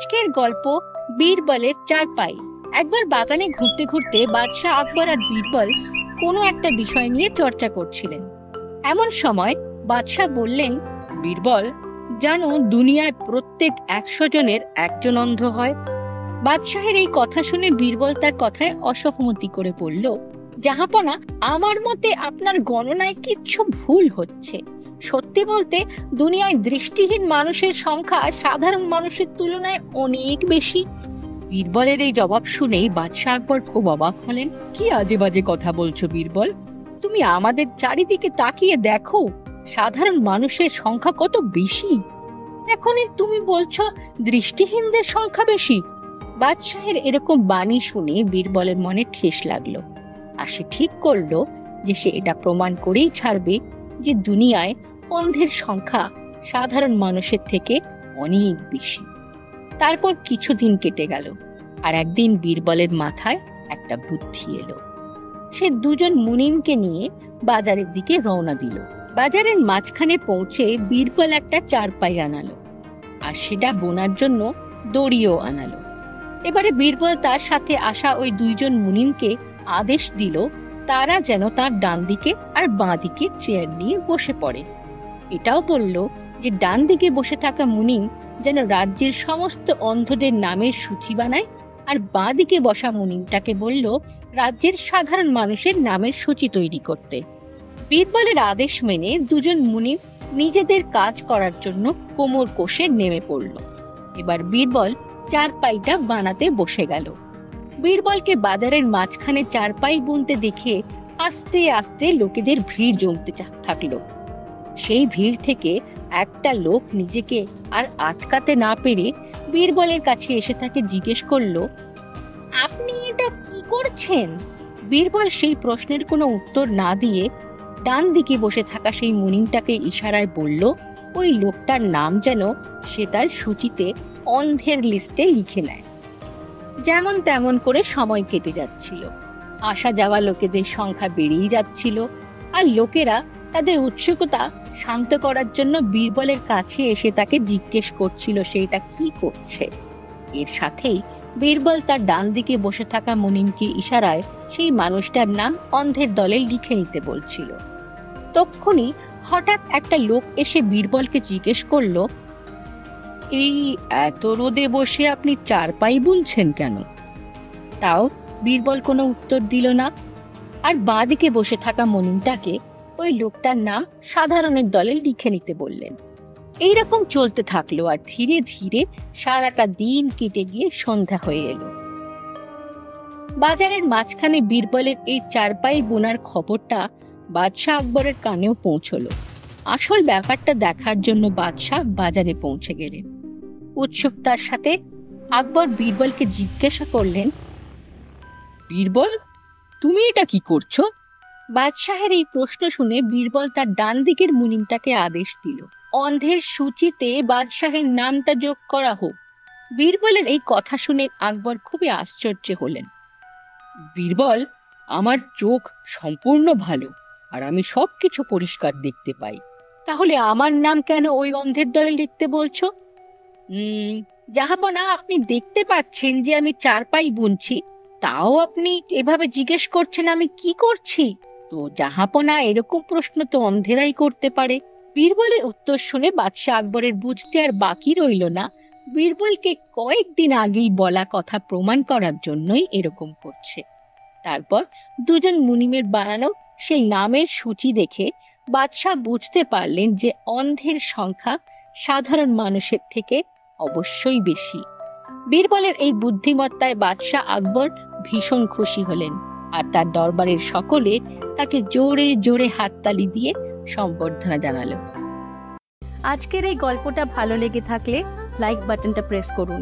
আজকের গল্প বীরবলের চারপাই। একবার বাগানে ঘুরতে ঘুরতে বাদশাহ আকবর আর বীরবল কোনো একটা বিষয় নিয়ে চর্চা করছিলেন। এমন সময় বাদশাহ বললেন, বীরবল, জানো দুনিয়ায় প্রত্যেক 100 জনের একজন অন্ধ হয়। বাদশাহের এই কথা শুনে বীরবল তার কথায় অসহমতি করে বলল, জাহাপনা, আমার মতে আপনার গণনায় কিচ্ছু ভুল হচ্ছে। সত্যি বলতে দুনিয়ায় দৃষ্টিহীন মানুষের সংখ্যা সাধারণ মানুষের তুলনায় অনেক বেশি। বীরবলের এই জবাব শুনেই বাদশাহ আকবর খুব অবাক হলেন। কি আজে বাজে কথা বলছো বীরবল? তুমি আমাদের চারিদিকে তাকিয়ে দেখো, সাধারণ মানুষের সংখ্যা কত বেশি। এখনই তুমি বলছো দৃষ্টিহীনদের সংখ্যা বেশি। বাদশাহের এরকম বাণী শুনে বীরবলের মনে ঠেস লাগলো, আর সে ঠিক করলো যে সে এটা প্রমাণ করেই ছাড়বে যে দুনিয়ায় অন্ধের সংখ্যা সাধারণ মানুষের থেকে অনেক বেশি। তারপর কিছুদিন কেটে গেল, আর একদিন বীরবলের মাথায় একটা বুদ্ধি এলো। সে দুজন মুনিমকে নিয়ে বাজারের দিকে রওনা দিল। বাজারের মাঝখানে পৌঁছে বীরবল একটা চারপাই আনালো, আর সেটা বোনার জন্য দড়িও আনালো। এবারে বীরবল তার সাথে আসা ওই দুইজন মুনিমকে আদেশ দিল তারা যেন তার ডান দিকে আর বাঁ দিকে চেয়ার নিয়ে বসে পড়ে। এটাও বলল যে ডান দিকে বসে থাকা মুনিম যেন রাজ্যের সমস্ত অন্ধদের নামের সূচি বানায়, আর বাঁ দিকে বসা মুনিমটাকে বলল রাজ্যের সাধারণ মানুষের নামের সূচি তৈরি করতে। বীরবলের আদেশ মেনে দুজন মুনিম নিজেদের কাজ করার জন্য কোমর কষে নেমে পড়ল। এবার বীরবল চারপাইটা বানাতে বসে গেল। বীরবলকে বাজারের মাঝখানে চারপাই বুনতে দেখে আস্তে আস্তে লোকেদের ভিড় জমতে থাকলো। সেই ভিড় থেকে একটা লোক নিজেকে আর আটকাতে না পেরে বীরবলের কাছে এসে তাকে জিজ্ঞেস করলো, আপনি এটা কি করছেন? বীরবল সেই প্রশ্নের কোনো উত্তর না দিয়ে ডান দিকে বসে থাকা সেই মুনিমটাকে ইশারায় বলল ওই লোকটার নাম যেন সে তার সূচিতে অন্ধের লিস্টে লিখে নেয়। যেমন তেমন করে সময় কেটে যাচ্ছিল। আসা যাওয়া লোকেদের সংখ্যা বেড়েই যাচ্ছিল, আর লোকেরা তাদের উৎসুকতা শান্ত করার জন্য বীরবলের কাছে এসে তাকে জিজ্ঞেস করছিল সেটা কি করছে। এর সাথেই বীরবল তার ডান দিকে বসে থাকা মুনিমকে ইশারায় সেই মানুষটার নাম অন্ধের দলে লিখে নিতে বলছিল। তক্ষুনি হঠাৎ একটা লোক এসে বীরবলকে জিজ্ঞেস করলো, এই এত রোদে বসে আপনি চারপাই বুনছেন কেন? তাও বীরবল কোনো উত্তর দিল না, আর বাঁ দিকে বসে থাকা মুনিমটাকে ওই লোকটার নাম সাধারণের দলে লিখে নিতে বললেন। এইরকম চলতে থাকলো, আর ধীরে ধীরে সারাটা দিন কেটে গিয়ে সন্ধ্যা হয়ে এলো। বাজারের মাঝখানে বীরবলের এই চারপাই বোনার খবরটা বাদশাহ আকবরের কানেও পৌঁছলো। আসল ব্যাপারটা দেখার জন্য বাদশাহ বাজারে পৌঁছে গেলেন। উৎসুকতার সাথে আকবর বীরবলকে জিজ্ঞাসা করলেন, বীরবল, তুমি এটা কি করছো? বাদশাহের এই প্রশ্ন শুনে বীরবল তার ডান দিকের মুনিমটাকে আদেশ দিল অন্ধের সূচিতে বাদশাহের নামটা যোগ করা হোক। বীরবলের এই কথা শুনে আকবর খুবই আশ্চর্য হলেন। বীরবল, আমার চোখ সম্পূর্ণ ভালো, আর আমি সবকিছু পরিষ্কার দেখতে পাই, তাহলে আমার নাম কেন ওই অন্ধের দলে লিখতে বলছো? জাহাপনা, আপনি দেখতে পাচ্ছেন যে আমি চারপাই বুনছি, তাও আপনি এভাবে জিজ্ঞেস করছেন আমি কি করছি? তো জাহাপনা, এরকম প্রশ্ন তো অন্ধেরাই করতে পারে। বীরবলের উত্তর শুনে বাদশাহ আকবরের বুঝতে আর বাকি রইল না বীরবলকে কয়েকদিন আগেই বলা কথা প্রমাণ করার জন্যই এরকম করছে। তারপর দুজন মুনিমের বানানো সেই নামের সূচি দেখে বাদশাহ বুঝতে পারলেন যে অন্ধের সংখ্যা সাধারণ মানুষের থেকে অবশ্যই বেশি। বীরবলের এই বুদ্ধিমত্তায় বাদশাহ আকবর ভীষণ খুশি হলেন, আর তার দরবারের সকলে তাকে জোরে জোরে হাততালি দিয়ে সম্বর্ধনা জানালো। আজকের এই গল্পটা ভালো লেগে থাকলে লাইক বাটনটা প্রেস করুন,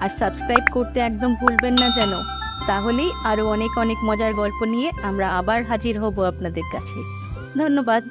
আর সাবস্ক্রাইব করতে একদম ভুলবেন না যেন। তাহলেই আরো অনেক অনেক মজার গল্প নিয়ে আমরা আবার হাজির হব আপনাদের কাছে। ধন্যবাদ।